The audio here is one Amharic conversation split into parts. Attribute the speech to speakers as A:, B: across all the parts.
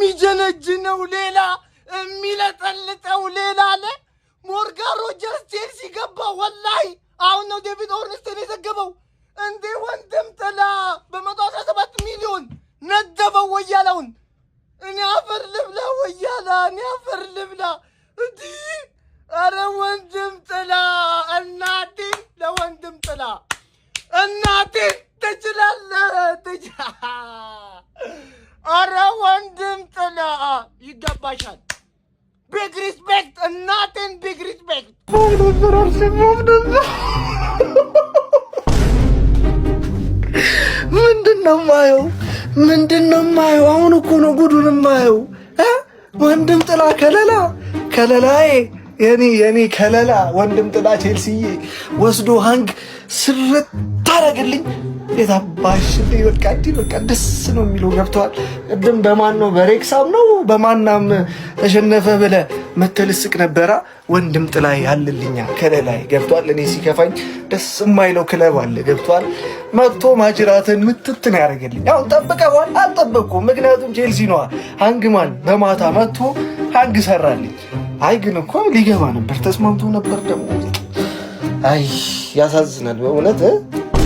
A: የሚጀነጅነው ሌላ የሚለጠልጠው ሌላ አለ። ሞርጋን ሮጀርስ ቼልሲ ገባ። ወላሂ አሁን ነው ዴቪድ ኦርንስትን የዘገበው። እንዴ ወንድም ጥላ በ117 ሚሊዮን ነደበው ወያላውን። እኔ አፈር ልብላ ወያላ፣ እኔ አፈር ልብላ። እንዲ አረ ወንድም ጥላ እናቴ፣ ለወንድም ጥላ እናቴ ትችላለህ። አረ ወንድም ጥላ ይገባሻል። ቢግ ሪስፔክት እናቴን፣ ቢግ ሪስፔክት። ምንድነው ማየው? አሁን እኮ ነው ጉዱን ማየው። ወንድም ጥላ ከለላዬ የኔ ከለላ ወንድም ጥላ ቼልሲዬ ወስዶ ሃንግ ስርት ታረግልኝ። የታባሽ በቃ ደስ ነው የሚለው። ገብቷል። ቅድም በማን ነው በሬክሳም ነው በማናም ተሸነፈ ብለ መተልስቅ ነበራ። ወንድም ጥላ ያልልኛ ከለላይ ገብቷል። እኔ ሲከፋኝ ደስ የማይለው ክለብ አለ። ገብቷል። መጥቶ ማጅራትን ምትትን ያደርግልኝ። አሁን ጠብቀዋል። አልጠበቅኩም፣ ምክንያቱም ቼልሲ ነዋ። ሃንግማን በማታ መጥቶ ሃንግ ሰራልኝ። አይ ግን እኮ ሊገባ ነበር፣ ተስማምቶ ነበር ደግሞ። አይ ያሳዝናል፣ በእውነት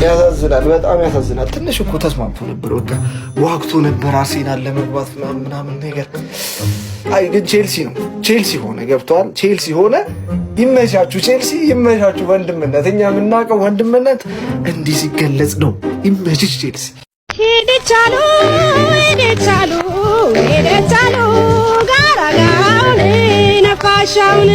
A: ያሳዝናል፣ በጣም ያሳዝናል። ትንሽ እኮ ተስማምቶ ነበር፣ በቃ ዋግቶ ነበር አርሴናል ለመግባት ምናምን ነገር። አይ ግን ቼልሲ ሆነ። ገብቷል። ቼልሲ ሆነ። ይመቻችሁ ቼልሲ፣ ይመቻችሁ። ወንድምነት እኛ የምናውቀው ወንድምነት እንዲህ ሲገለጽ ነው። ይመችሽ ቼልሲ። ሄደቻሉ ጋራጋውን ነፋሻውን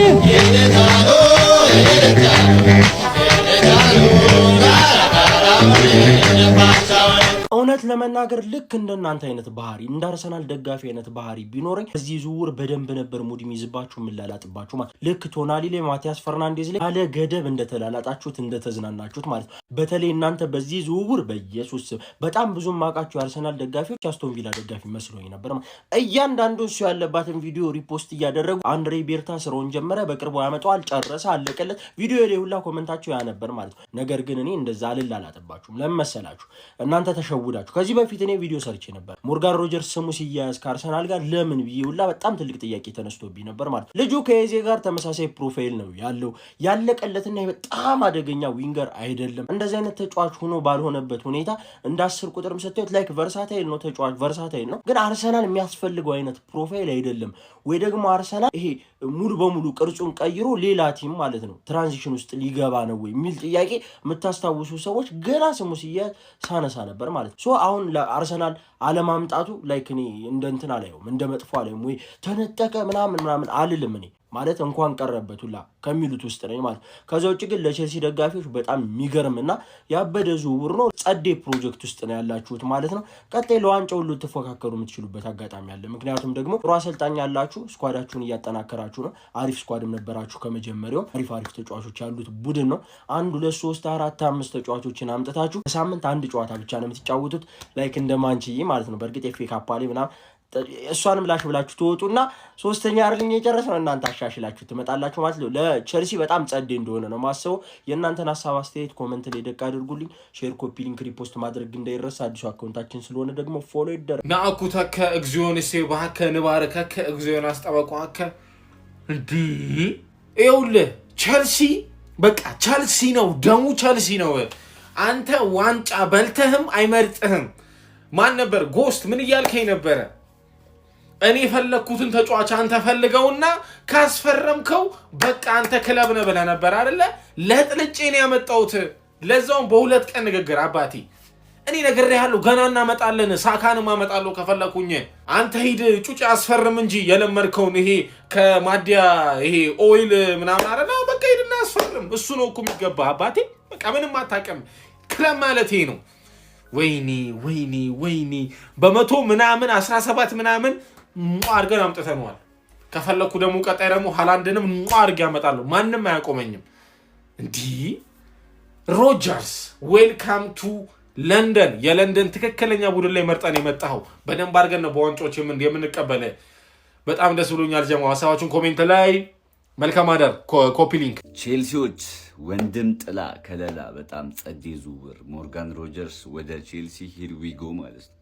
A: እውነት ለመናገር ልክ እንደናንተ አይነት ባህሪ እንደ አርሰናል ደጋፊ አይነት ባህሪ ቢኖረኝ በዚህ ዝውውር በደንብ ነበር ሙድ የሚይዝባችሁ ምላላጥባችሁ ማለት ልክ ቶናሊ ላይ ማቲያስ ፈርናንዴዝ ላይ ያለ ገደብ እንደተላላጣችሁት እንደተዝናናችሁት ማለት ነው። በተለይ እናንተ በዚህ ዝውውር በኢየሱስ በጣም ብዙ ማቃችሁ የአርሰናል ደጋፊዎች አስቶን ቪላ ደጋፊ መስሎኝ ነበር ማለት እያንዳንዱ እሱ ያለባትን ቪዲዮ ሪፖስት እያደረጉ አንድሬ ቤርታ ስራውን ጀመረ፣ በቅርቡ ያመጣዋል፣ ጨረሰ፣ አለቀለት ቪዲዮ ላይ ሁላ ኮሜንታቸው ያ ነበር ማለት ነው። ነገር ግን እኔ እንደዛ አልላላጥባችሁም። ለመሰላችሁ እናንተ ተሸውዳችሁ ከዚህ በፊት እኔ ቪዲዮ ሰርቼ ነበር። ሞርጋን ሮጀርስ ስሙ ሲያያዝ ከአርሰናል ጋር ለምን ብዬውላ በጣም ትልቅ ጥያቄ ተነስቶብኝ ነበር ማለት ልጁ ከኤዜ ጋር ተመሳሳይ ፕሮፋይል ነው ያለው፣ ያለቀለትና በጣም አደገኛ ዊንገር አይደለም። እንደዚህ አይነት ተጫዋች ሆኖ ባልሆነበት ሁኔታ እንደ 10 ቁጥርም ሰጥቶት ላይክ ቨርሳታይል ነው ተጫዋች፣ ቨርሳታይል ነው። ግን አርሰናል የሚያስፈልገው አይነት ፕሮፋይል አይደለም ወይ ደግሞ አርሰናል ይሄ ሙሉ በሙሉ ቅርጹን ቀይሮ ሌላ ቲም ማለት ነው ትራንዚሽን ውስጥ ሊገባ ነው ወይ የሚል ጥያቄ የምታስታውሱ ሰዎች ገና ስሙ ሲያያዝ ሳነሳ ነበር ማለት ነው። አሁን ለአርሰናል አለማምጣቱ ላይክ እኔ እንደ እንትን አላየውም፣ እንደ መጥፎ አላየውም። ወይ ተነጠቀ ምናምን አልልም እኔ ማለት እንኳን ቀረበቱላ ከሚሉት ውስጥ ነኝ ማለት። ከዛ ውጭ ግን ለቼልሲ ደጋፊዎች በጣም የሚገርምና ያበደ ዝውውር ነው። ጸዴ ፕሮጀክት ውስጥ ነው ያላችሁት ማለት ነው። ቀጣይ ለዋንጫው ሁሉ ተፎካከሩ የምትችሉበት አጋጣሚ አለ። ምክንያቱም ደግሞ ጥሩ አሰልጣኝ ያላችሁ፣ ስኳዳችሁን እያጠናከራችሁ ነው። አሪፍ ስኳድም ነበራችሁ ከመጀመሪያው። አሪፍ ተጫዋቾች ያሉት ቡድን ነው። 1 2 3 4 5 ተጫዋቾችን አምጥታችሁ በሳምንት አንድ ጨዋታ ብቻ ነው የምትጫወቱት ላይክ እንደማንቺዬ ማለት ነው። በእርግጥ ኤፍ ኤ ካፕ ላይ ምናምን እሷንም ላሽ ብላችሁ ትወጡና ሶስተኛ አይደለም የጨረሰው እናንተ አሻሽላችሁ ትመጣላችሁ ማለት ነው። ለቼልሲ በጣም ጸዴ እንደሆነ ነው ማሰው። የእናንተን ሐሳብ አስተያየት ኮሜንት ላይ ደቅ አድርጉልኝ። ሼር፣ ኮፒ ሊንክ፣ ሪፖስት ማድረግ እንዳይረሳ። አዲሱ አካውንታችን ስለሆነ ደግሞ ፎሎ ይደረግ። ናአኩተከ እግዚኦን ሲባከ ንባርከከ እግዚኦን አስጠበቋከ እንዴ ይኸውልህ ቼልሲ በቃ ቼልሲ ነው፣ ደሙ ቼልሲ ነው። አንተ ዋንጫ በልተህም አይመርጥህም። ማን ነበር ጎስት ምን እያልከኝ ነበረ? እኔ ፈለኩትን ተጫዋች አንተ ፈልገውና ካስፈረምከው በቃ አንተ ክለብ ነህ ብለህ ነበር አይደለ? ለጥልጬ ነው ያመጣሁት፣ ለዛውም በሁለት ቀን ንግግር። አባቴ እኔ ነግሬሃለሁ፣ ገና እናመጣለን፣ ሳካንም አመጣለሁ ከፈለኩኝ። አንተ ሂድ ጩጭ አስፈርም እንጂ የለመድከውን ይሄ ከማዲያ ይሄ ኦይል ምናምን አይደለ? በቃ ሂድና አስፈርም። እሱ ነው እኮ የሚገባ አባቴ። በቃ ምንም አታውቅም። ክለብ ማለት ይሄ ነው። ወይኔ በመቶ ምናምን 17 ምናምን አድርገን አምጥተነዋል። ከፈለኩ ደግሞ ቀጣይ ደግሞ ሃላንድንም አድርጌ ያመጣለሁ። ማንም አያቆመኝም። እንዲህ ሮጀርስ ዌልካም ቱ ለንደን። የለንደን ትክክለኛ ቡድን ላይ መርጠን የመጣኸው በደንብ አድርገን ነው በዋንጫዎች የምንቀበለ። በጣም ደስ ብሎኛል። ጀማው ሀሳባችሁን ኮሜንት ላይ መልካም አዳር። ኮፒ ሊንክ
B: ቼልሲዎች ወንድም ጥላ ከለላ በጣም ጸዴ ዝውውር። ሞርጋን ሮጀርስ ወደ ቼልሲ ሂር ዊ ጎ ማለት ነው።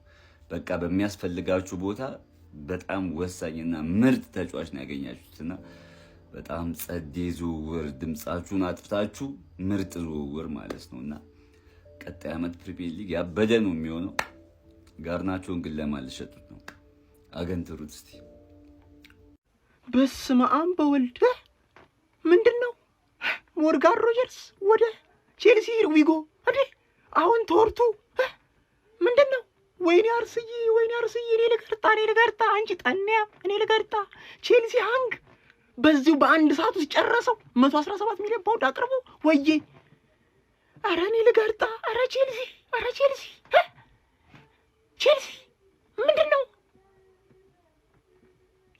B: በቃ በሚያስፈልጋችሁ ቦታ በጣም ወሳኝና ምርጥ ተጫዋች ነው ያገኛችሁትና በጣም ጸዴ ዝውውር፣ ድምጻችሁን አጥፍታችሁ ምርጥ ዝውውር ማለት ነውና ቀጣይ ዓመት ፕሪሚየር ሊግ ያበደ ነው የሚሆነው። ጋርናቾን ግን ለማልሸጡት ነው። አገንትሩት እስቲ።
C: በስመ አብ በወልድ ምንድነው? ሞርጋን ሮጀርስ ወደ ቼልሲ ዊጎ እንዴ! አሁን ተወርቱ ምንድነው? ወይኔ አርስዬ እኔ ልገርታ አንቺ ጠንያ እኔ ልገርታ። ቼልሲ ሃንግ በዚሁ በአንድ ሰዓት ውስጥ ጨረሰው 117 ሚሊዮን ፓውንድ አቅርቦ ወዬ። አረ እኔ ልገርታ። አረ ቼልሲ ምንድነው?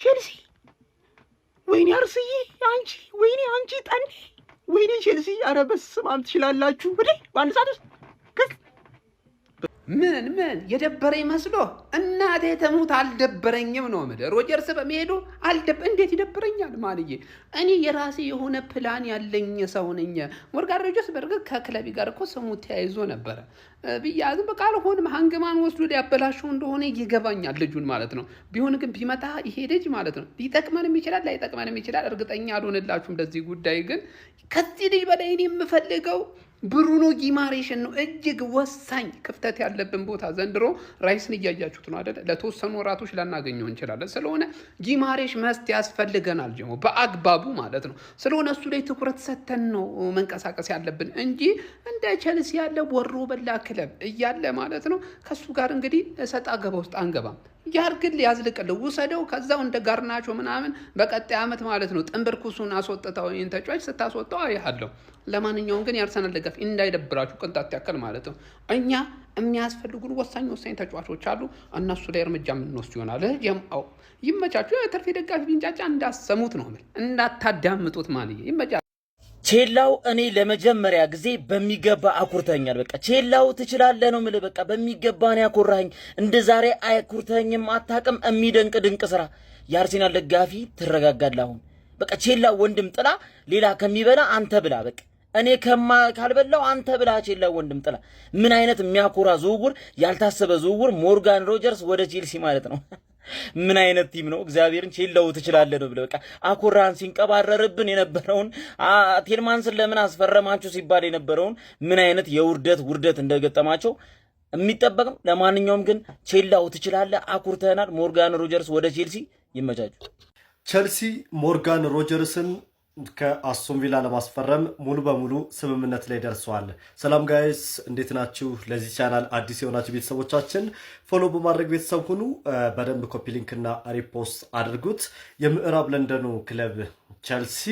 C: ቼልሲ ወይኔ አርስዬ አንቺ ጠኔ ወይኔ ቼልሲ። አረ በስመ አብ ትችላላችሁ እንዴ በአንድ ሰዓት ውስጥ
D: ምን የደበረኝ መስሎ እናቴ ተሙት አልደበረኝም ነው ማለት ሮጀርስ በመሄዱ እንዴት ይደበረኛል ማንዬ? እኔ የራሴ የሆነ ፕላን ያለኝ ሰው ነኝ። ሞርጋን ሮጀርስ በርግጥ ከክለቢ ጋር እኮ ስሙ ተያይዞ ነበረ ብያዝም በቃ አልሆንም። ሃንግማን ወስዶ ሊያበላሸው እንደሆነ ይገባኛል ልጁን ማለት ነው። ቢሆን ግን ቢመጣ ይሄ ልጅ ማለት ነው ሊጠቅመንም ይችላል ላይጠቅመንም ይችላል። እርግጠኛ አልሆንላችሁም። ለዚህ ጉዳይ ግን ከዚህ ልጅ በላይ እኔ የምፈልገው ብሩኖ ጊማሬሽን ነው። እጅግ ወሳኝ ክፍተት ያለብን ቦታ ዘንድሮ ራይስን እያያችሁት ነው አይደል? ለተወሰኑ ወራቶች ላናገኘው እንችላለን። ስለሆነ ጊማሬሽ መስት ያስፈልገናል ጀሞ በአግባቡ ማለት ነው። ስለሆነ እሱ ላይ ትኩረት ሰተን ነው መንቀሳቀስ ያለብን እንጂ እንደ ቼልሲ ያለ ወሮ በላ ክለብ እያለ ማለት ነው ከሱ ጋር እንግዲህ ሰጣ ገባ ውስጥ አንገባም። ያርግል ያዝልቅልህ ውሰደው። ከዛው እንደ ጋርናቾ ምናምን በቀጣይ ዓመት ማለት ነው ጥንብርኩሱን አስወጥተው ይሄን ተጫዋች ስታስወጣው አይሃለሁ። ለማንኛውም ግን የአርሰናል ደጋፊ እንዳይደብራችሁ ቅንጣት ያክል ማለት ነው እኛ የሚያስፈልጉን ወሳኝ ተጫዋቾች አሉ። እነሱ ላይ እርምጃ የምንወስድ ይሆናል። ጀምአው ይመቻችሁ። የተርፌ ደጋፊ ቢንጫጫ እንዳሰሙት ነው እንዳታዳምጡት ማለት ይመቻችሁ።
E: ቼላው እኔ ለመጀመሪያ ጊዜ በሚገባ አኩርተኛል። በቃ ቼላው ትችላለህ ነው የምልህ። በቃ በሚገባ ነው ያኮራኝ። እንደ ዛሬ አኩርተኝም አታውቅም። የሚደንቅ ድንቅ ስራ። የአርሰናል ደጋፊ ትረጋጋለህ አሁን። በቃ ቼላው ወንድም ጥላ ሌላ ከሚበላ አንተ ብላ። በቃ እኔ ካልበላው አንተ ብላ። ቼላው ወንድም ጥላ። ምን አይነት የሚያኮራ ዝውውር፣ ያልታሰበ ዝውውር። ሞርጋን ሮጀርስ ወደ ቼልሲ ማለት ነው። ምን አይነት ቲም ነው? እግዚአብሔርን ቼላው ትችላለህ ነው ብለህ በቃ አኮራን። ሲንቀባረርብን የነበረውን ቴልማንስን ለምን አስፈረማችሁ ሲባል የነበረውን ምን አይነት ውርደት እንደገጠማቸው የሚጠበቅ ነው። ለማንኛውም ግን ቼላው ትችላለህ፣ አኩርተናል። ሞርጋን ሮጀርስ ወደ ቼልሲ ይመቻችሁ።
F: ቸልሲ ሞርጋን ሮጀርስን ከአስቶን ቪላ ለማስፈረም ሙሉ በሙሉ ስምምነት ላይ ደርሰዋል። ሰላም ጋይስ እንዴት ናችሁ? ለዚህ ቻናል አዲስ የሆናችሁ ቤተሰቦቻችን ፎሎ በማድረግ ቤተሰብ ሁኑ። በደንብ ኮፒ ሊንክ እና ሪፖስት አድርጉት። የምዕራብ ለንደኑ ክለብ ቸልሲ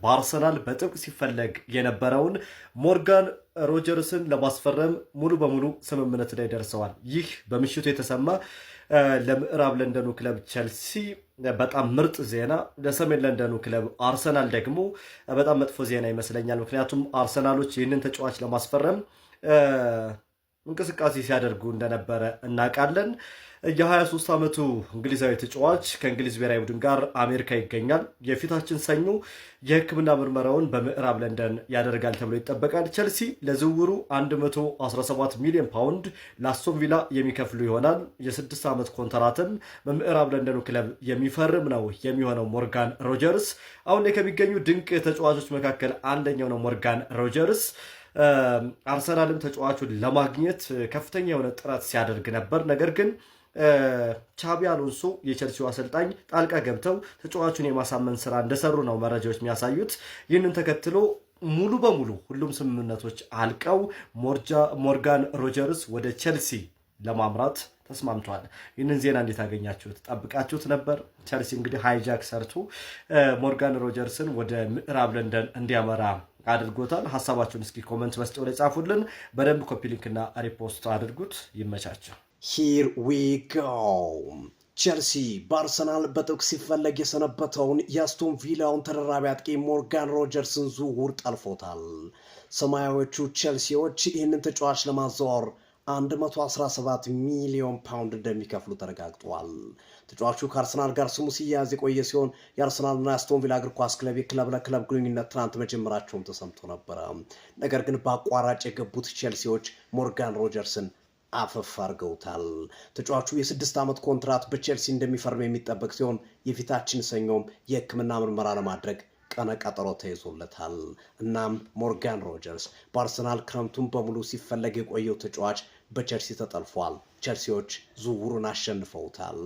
F: በአርሰናል በጥብቅ ሲፈለግ የነበረውን ሞርጋን ሮጀርስን ለማስፈረም ሙሉ በሙሉ ስምምነት ላይ ደርሰዋል። ይህ በምሽቱ የተሰማ ለምዕራብ ለንደኑ ክለብ ቸልሲ በጣም ምርጥ ዜና፣ ለሰሜን ለንደኑ ክለብ አርሰናል ደግሞ በጣም መጥፎ ዜና ይመስለኛል። ምክንያቱም አርሰናሎች ይህንን ተጫዋች ለማስፈረም እንቅስቃሴ ሲያደርጉ እንደነበረ እናውቃለን። የ23 ዓመቱ እንግሊዛዊ ተጫዋች ከእንግሊዝ ብሔራዊ ቡድን ጋር አሜሪካ ይገኛል። የፊታችን ሰኞ የሕክምና ምርመራውን በምዕራብ ለንደን ያደርጋል ተብሎ ይጠበቃል። ቸልሲ ለዝውውሩ 117 ሚሊዮን ፓውንድ ለአስቶን ቪላ የሚከፍሉ ይሆናል። የ6 ዓመት ኮንትራትም በምዕራብ ለንደኑ ክለብ የሚፈርም ነው የሚሆነው ሞርጋን ሮጀርስ። አሁን ላይ ከሚገኙ ድንቅ ተጫዋቾች መካከል አንደኛው ነው ሞርጋን ሮጀርስ። አርሰናልም ተጫዋቹን ለማግኘት ከፍተኛ የሆነ ጥረት ሲያደርግ ነበር። ነገር ግን ቻቢ አሎንሶ የቸልሲው አሰልጣኝ ጣልቃ ገብተው ተጫዋቹን የማሳመን ስራ እንደሰሩ ነው መረጃዎች የሚያሳዩት። ይህንን ተከትሎ ሙሉ በሙሉ ሁሉም ስምምነቶች አልቀው ሞርጋን ሮጀርስ ወደ ቸልሲ ለማምራት ተስማምቷል። ይህንን ዜና እንዴት አገኛችሁት? ጠብቃችሁት ነበር? ቸልሲ እንግዲህ ሃይጃክ ሰርቶ ሞርጋን ሮጀርስን ወደ ምዕራብ ለንደን እንዲያመራ አድርጎታል። ሀሳባችሁን እስኪ ኮመንት መስጫው ላይ ጻፉልን። በደንብ ኮፒ ሊንክ እና ሪፖስት አድርጉት። ይመቻቸው።
G: ሂር ዊ ጎ። ቸልሲ በአርሰናል በጥብቅ ሲፈለግ የሰነበተውን የአስቶን ቪላውን ተደራቢ አጥቂ ሞርጋን ሮጀርስን ዝውውር ጠልፎታል። ሰማያዎቹ ቸልሲዎች ይህንን ተጫዋች ለማዘዋወር 117 ሚሊዮን ፓውንድ እንደሚከፍሉ ተረጋግጧል። ተጫዋቹ ከአርሰናል ጋር ስሙ ሲያያዝ የቆየ ሲሆን የአርሰናልና የአስቶን ቪላ እግር ኳስ ክለብ የክለብ ለክለብ ግንኙነት ትናንት መጀመራቸውም ተሰምቶ ነበረ። ነገር ግን በአቋራጭ የገቡት ቸልሲዎች ሞርጋን ሮጀርስን አፈፍ አድርገውታል። ተጫዋቹ የ6 ዓመት ኮንትራት በቼልሲ እንደሚፈርም የሚጠበቅ ሲሆን የፊታችን ሰኞም የሕክምና ምርመራ ለማድረግ ቀነ ቀጠሮ ተይዞለታል። እናም ሞርጋን ሮጀርስ በአርሰናል ክረምቱን በሙሉ ሲፈለግ የቆየው ተጫዋች በቼልሲ ተጠልፏል። ቼልሲዎች ዝውውሩን አሸንፈውታል።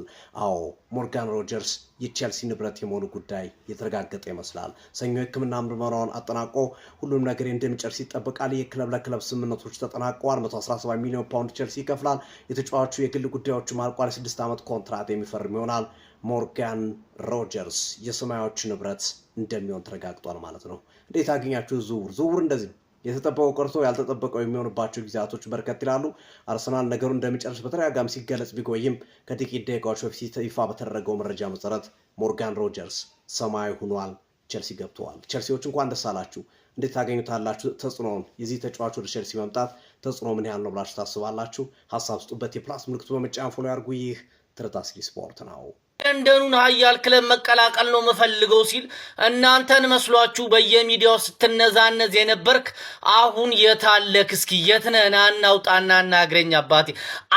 G: አዎ ሞርጋን ሮጀርስ የቼልሲ ንብረት የመሆኑ ጉዳይ የተረጋገጠ ይመስላል። ሰኞ የሕክምና ምርመራውን አጠናቆ ሁሉም ነገር እንደሚጨርስ ይጠበቃል። የክለብ ለክለብ ስምምነቶች ተጠናቀዋል። 117 ሚሊዮን ፓውንድ ቼልሲ ይከፍላል። የተጫዋቹ የግል ጉዳዮች ማልቋል። 6 ዓመት ኮንትራት የሚፈርም ይሆናል። ሞርጋን ሮጀርስ የሰማያዎቹ ንብረት እንደሚሆን ተረጋግጧል ማለት ነው። እንዴት አገኛችሁ? ዝውውር እንደዚህ የተጠበቀው ቀርቶ ያልተጠበቀው የሚሆንባቸው ጊዜያቶች በርከት ይላሉ። አርሰናል ነገሩን እንደሚጨርስ በተደጋጋሚ ሲገለጽ ቢቆይም ከጥቂት ደቂቃዎች በፊት ይፋ በተደረገው መረጃ መሰረት ሞርጋን ሮጀርስ ሰማያዊ ሆኗል። ቼልሲ ገብተዋል። ቼልሲዎች እንኳን ደስ አላችሁ። እንዴት ታገኙታላችሁ? ተጽዕኖውን የዚህ ተጫዋች ወደ ቼልሲ መምጣት ተጽዕኖ ምን ያህል ነው ብላችሁ ታስባላችሁ? ሀሳብ ስጡበት። የፕላስ ምልክቱ በመጫን ፎሎ ያድርጉ። ይህ ትርታስኪ ስፖርት ነው።
E: ለንደኑን ኃያል ክለብ መቀላቀል ነው የምፈልገው ሲል እናንተን መስሏችሁ በየሚዲያው ስትነዛነዝ የነበርክ አሁን የታለክ? እስኪ የት ነህ? ና እናውጣና እናግረኝ አባቴ።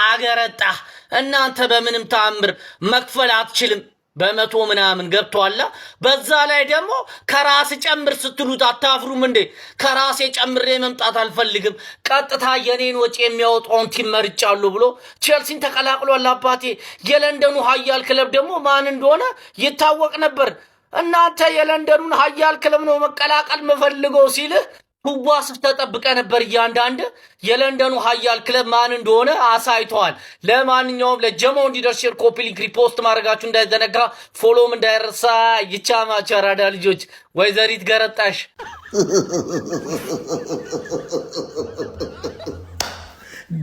E: አገረጣ እናንተ በምንም ተአምር መክፈል አትችልም። በመቶ ምናምን ገብቷላ። በዛ ላይ ደግሞ ከራስ ጨምር ስትሉት አታፍሩም እንዴ? ከራሴ ጨምሬ መምጣት አልፈልግም፣ ቀጥታ የኔን ወጪ የሚያወጣውን ቲም መርጫለሁ ብሎ ቼልሲን ተቀላቅሏል አባቴ። የለንደኑ ኃያል ክለብ ደግሞ ማን እንደሆነ ይታወቅ ነበር። እናንተ የለንደኑን ኃያል ክለብ ነው መቀላቀል መፈልገው ሲልህ ሁዋስፍ ተጠብቀ ነበር። እያንዳንድ የለንደኑ ኃያል ክለብ ማን እንደሆነ አሳይተዋል። ለማንኛውም ለጀሞ እንዲደርስ ሼር፣ ኮፒ ሊንክ፣ ሪፖስት ማድረጋችሁ እንዳይዘነጋ፣ ፎሎም እንዳይረሳ። ይቻማችሁ አራዳ ልጆች። ወይዘሪት ገረጣሽ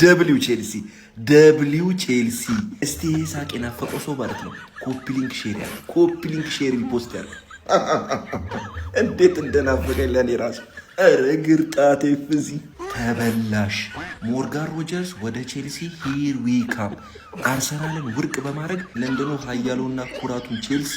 H: ደብሊው ቼልሲ ደብሊው ቼልሲ። እስቲ ሳቅ የናፈቀው ሰው ማለት ነው ኮፒ ሊንክ ሼር ያለ ኮፒ ሊንክ ሼር ሪፖስት ያለ እንዴት እንደናፈቀኝ ለኔ ራሱ። ኧረ ግርጣቴ ፍዚ ተበላሽ። ሞርጋን ሮጀርስ ወደ ቼልሲ ሂር ዊ ካም። አርሰናልን ውድቅ በማድረግ ለንደኑ ኃያሉና ኩራቱን ቼልሲ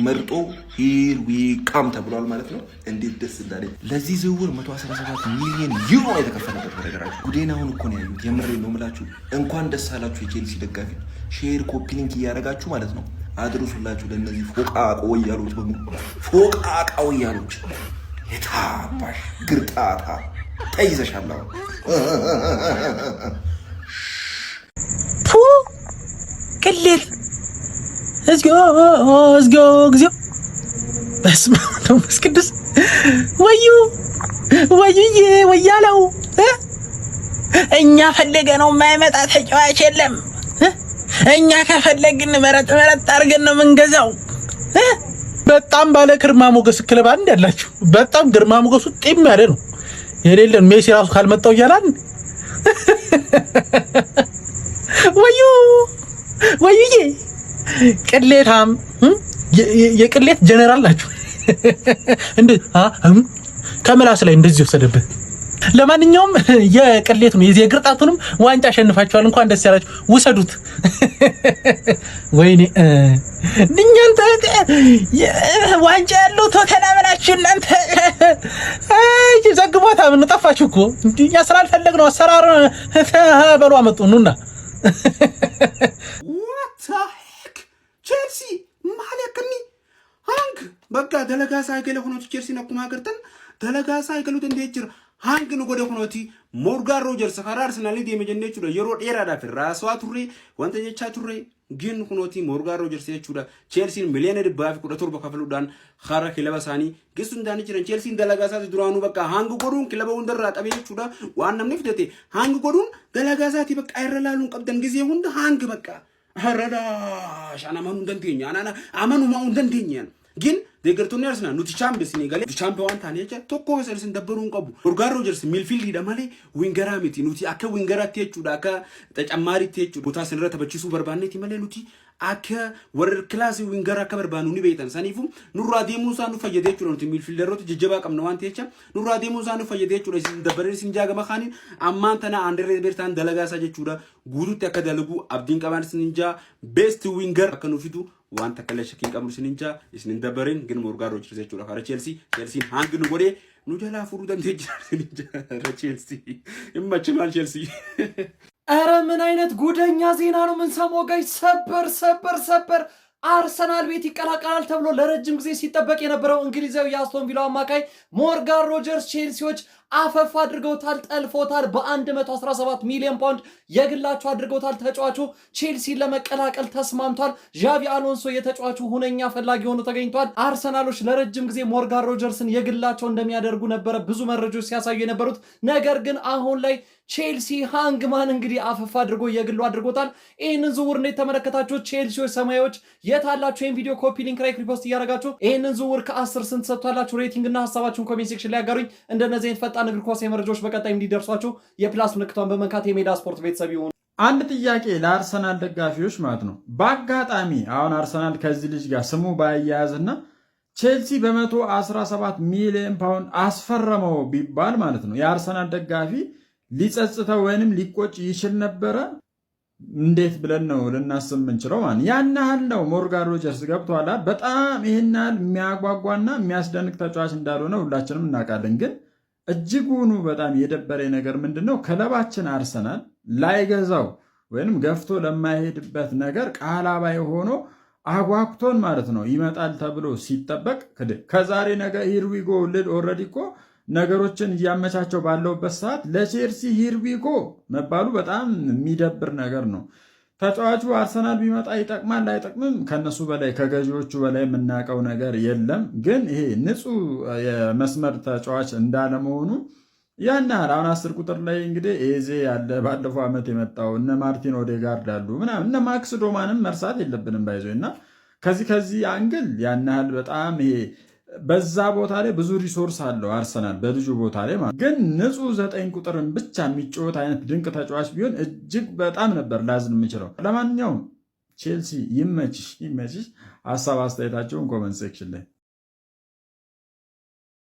H: መርጦ ሂር ዊ ካም ተብሏል ማለት ነው። እንዴት ደስ እንዳለኝ። ለዚህ ዝውውር 117 ሚሊዮን ዩሮ የተከፈለበት ነገራችሁ። ጉዴን አሁን እኮ ነው ያዩት። የምሬን ነው የምላችሁ። እንኳን ደስ አላችሁ የቼልሲ ደጋፊ። ሼር ኮፒ ሊንክ እያደረጋችሁ ማለት ነው አድርሱላችሁ ለእነዚህ ፎቃቃ ወያሎች በሙሉ። ፎቃቃ ወያሎች የታባሽ ግርጣታ ተይዘሻለሁ።
I: ፑ ቅሌት እግዚኦ እግዚኦ በስመ አብ ወመንፈስ ቅዱስ። ወዩ ወዩዬ ወያለው እኛ ፈለገ ነው የማይመጣ ተጫዋች የለም። እኛ ከፈለግን መረጥ አድርገን ነው የምንገዛው።
J: በጣም ባለ ግርማ ሞገስ ክለብ አንድ ያላችሁ። በጣም ግርማ ሞገሱ ጤም ያለ ነው። የሌለን ሜሲ ራሱ ካልመጣው ይያላል። ወዩዬ ቅሌታም የቅሌት ጀነራል ናችሁ። እንዴ ከመላስ ላይ እንደዚህ ወሰደብህ። ለማንኛውም የቅሌት ነው የዚህ ግርጣቱንም ዋንጫ አሸንፋችኋል። እንኳን ደስ ያላችሁ፣ ውሰዱት። ወይኔ ድኛንተ ዋንጫ ያለው ተተናመናችሁ እናንተ። አይ ዘግቦታ ምን ጠፋችሁ እኮ እንዴ! ያስራልፈለግ ነው አሰራር በሉ አመጡ ኑና።
C: ቼልሲ ማለክኒ ሃንግ በቃ ደለጋ ሳይገለ ሆኖ ቼልሲ ነኩማ ገርተን ደለጋ ሳይገሉት እንዴት ጅር ሃንግ ነው ጎደ ሆኖቲ ሞርጋን ሮጀርስ ካራ አርሰናል ዲ የመጀነቹ የሮ ዴራዳ ፍራሷ ቱሬ ወንተጀቻ ቱሬ ግን ሆኖቲ ሞርጋን ሮጀርስ የቹዳ ቼልሲን ሚሊዮን ድባፍ ቁደቶር በከፈሉዳን ካራ ክለበሳኒ ግሱ እንዳን ጅረን ቼልሲን ደለጋሳት ዱራኑ በቃ ሃንግ ጎዱን ክለበው እንደራ ጠበየቹዳ ዋናም ንፍደቴ ሃንግ ጎዱን ደለጋሳት በቃ አይረላሉን ቀብደን ጊዜ ሁንደ ሃንግ በቃ አረዳ ሻና ማኑ እንደንተኛ አናና አማኑ ማኑ እንደንተኛ ግን ደገርቱን ያርሰና ኑቲ ቻምፒየንስ ሊግ ቻምፒዮን ታኔቸ ቶኮ ሰርስን ደበሩን ቀቡ ሞርጋን ሮጀርስ ሚልፊልድ ደማለ ዊንገራ ሚቲ ኑቲ አከ ዊንገራ ተቹዳ አከ ተጨማሪ ተቹ ቦታ ስንረ ተበቺሱ በርባኔት ይመለ ኑቲ አከ ወርድ ክላስ ዊንገራ ከበርባኑ ኒቤተን ሰኒፉ ኑራ ዴሙሳ ኑ ፈየደቹ ኑቲ ሚልፊልደሮት ጀጀባ ቀምነው አንቴቸ ኑራ ዴሙሳ ኑ ፈየደቹ ለሲን ደበረ ሲንጃጋ መኻኒ አማንተና አንድሬ ቤርታን ደለጋሳ ጀቹዳ ጉሩት ያከደልጉ አብዲን ቀባን ሲንጃ ቤስት ዊንገር ከኑፊቱ ዋንተ ከለሽ ኪን ቀምሩ ሲንጃ እስን ደበረን ግን ሞርጋን ሮጀርስ የቹዳ ካረ ቼልሲ ሃንግ ነው ወዴ ኑጀላ ፍሩ ደንቴ ሲንጃ ቼልሲ ይመችማል ቼልሲ
A: ኧረ ምን አይነት ጉደኛ ዜና ነው የምንሰማው ጋይስ! ሰበር አርሰናል ቤት ይቀላቀላል ተብሎ ለረጅም ጊዜ ሲጠበቅ የነበረው እንግሊዛዊ የአስቶን ቪላ አማካይ ሞርጋን ሮጀርስ ቼልሲዎች አፈፍ አድርገውታል፣ ጠልፎታል። በ117 ሚሊዮን ፓውንድ የግላቸው አድርገውታል። ተጫዋቹ ቼልሲን ለመቀላቀል ተስማምቷል። ዣቪ አሎንሶ የተጫዋቹ ሁነኛ ፈላጊ ሆኖ ተገኝቷል። አርሰናሎች ለረጅም ጊዜ ሞርጋን ሮጀርስን የግላቸው እንደሚያደርጉ ነበረ ብዙ መረጃዎች ሲያሳዩ የነበሩት። ነገር ግን አሁን ላይ ቼልሲ ሃንግማን እንግዲህ አፈፍ አድርጎ የግሉ አድርጎታል። ይህንን ዝውውር እንዴት ተመለከታችሁ? ቼልሲዎች፣ ሰማያዎች የታላችሁ? ይህን ቪዲዮ ኮፒ ሊንክ ላይ ሪፖስት እያደረጋችሁ ይህንን ዝውውር ከ10 ስንት ሰጥቷላችሁ? ሬቲንግ እና ሀሳባችሁን ኮሜንት ሴክሽን ላይ ያጋሩኝ። እንደነዚህ አይነት ፈጣን እግር ኳስ መረጃዎች በቀጣይ እንዲደርሷችሁ የፕላስ ምልክቷን በመንካት የሜዳ ስፖርት ቤተሰብ ይሁኑ።
K: አንድ ጥያቄ ለአርሰናል ደጋፊዎች ማለት ነው። በአጋጣሚ አሁን አርሰናል ከዚህ ልጅ ጋር ስሙ ባያያዝና ቼልሲ በ117 ሚሊዮን ፓውንድ አስፈረመው ቢባል ማለት ነው የአርሰናል ደጋፊ ሊጸጽተው ወይንም ሊቆጭ ይችል ነበረ? እንዴት ብለን ነው ልናስብ የምንችለው? ማለት ያን ያህል ነው ሞርጋን ሮጀርስ ገብቷል። በጣም ይህን ያህል የሚያጓጓና የሚያስደንቅ ተጫዋች እንዳልሆነ ሁላችንም እናውቃለን። ግን እጅጉኑ በጣም የደበረ ነገር ምንድነው? ክለባችን አርሰናል ላይገዛው ወይንም ገፍቶ ለማይሄድበት ነገር ቃላባይ ሆኖ አጓግቶን ማለት ነው ይመጣል ተብሎ ሲጠበቅ ከዛሬ ነገ ሂርዊጎ ልል ኦልሬዲ እኮ ነገሮችን እያመቻቸው ባለውበት ሰዓት ለቼልሲ ሂርዊጎ መባሉ በጣም የሚደብር ነገር ነው። ተጫዋቹ አርሰናል ቢመጣ ይጠቅማል አይጠቅምም፣ ከነሱ በላይ ከገዢዎቹ በላይ የምናውቀው ነገር የለም። ግን ይሄ ንጹህ የመስመር ተጫዋች እንዳለመሆኑ ያን ያህል አሁን 10 ቁጥር ላይ እንግዲህ ኤዜ ያለ ባለፈው ዓመት የመጣው እነ ማርቲን ኦዴጋርድ አሉ ምናምን እነ ማክስ ዶማንም መርሳት የለብንም ባይዞ እና ከዚህ አንግል ያን ያህል በጣም ይሄ በዛ ቦታ ላይ ብዙ ሪሶርስ አለው አርሰናል በልጁ ቦታ ላይ ማለት ግን ንጹህ 9 ቁጥርን ብቻ የሚጫወት አይነት ድንቅ ተጫዋች ቢሆን እጅግ በጣም ነበር ላዝን የምችለው። ለማንኛውም ቼልሲ ይመችሽ። ሀሳብ አስተያየታቸውን ኮመንት ሴክሽን ላይ